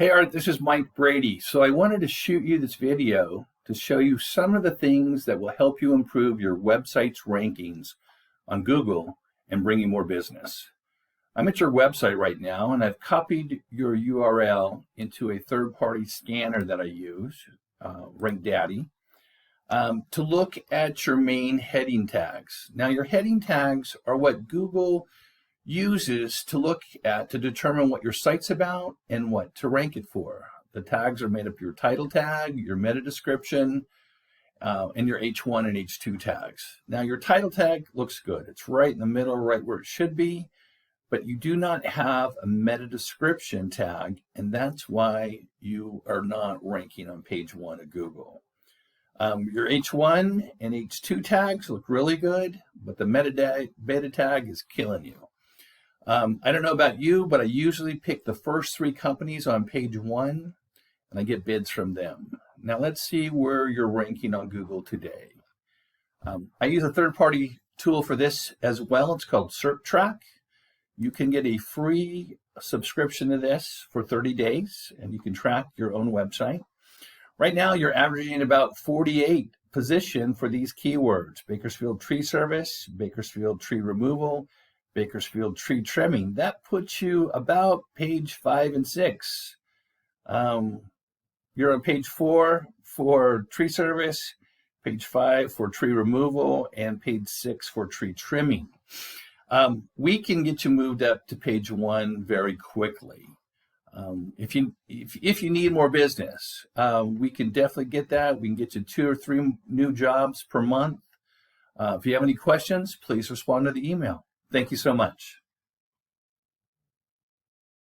Hey Art, this is Mike Brady. So I wanted to shoot you this video to show you some of the things that will help you improve your website's rankings on Google and bring you more business. I'm at your website right now and I've copied your URL into a third-party scanner that I use, RankDaddy, to look at your main heading tags. Now your heading tags are what Google uses to look at to determine what your site's about and what to rank it for. The tags are made up of your title tag, your meta description, and your H1 and H2 tags. Now your title tag looks good. It's right in the middle, right where it should be, but you do not have a meta description tag, and that's why you are not ranking on page 1 of Google. Your H1 and H2 tags look really good, but the meta tag is killing you. I don't know about you, but I usually pick the first 3 companies on page 1 and I get bids from them. Now let's see where you're ranking on Google today. I use a third-party tool for this as well. It's called SERPtrack. You can get a free subscription to this for 30 days and you can track your own website. Right now you're averaging about 48 position for these keywords: Bakersfield tree service, Bakersfield tree removal, Bakersfield tree trimming. That puts you about page 5 and 6. You're on page 4 for tree service, page 5 for tree removal, and page 6 for tree trimming. We can get you moved up to page 1 very quickly. If you need more business, we can definitely get that. We can get you 2 or 3 new jobs per month. If you have any questions, please respond to the email. Thank you so much.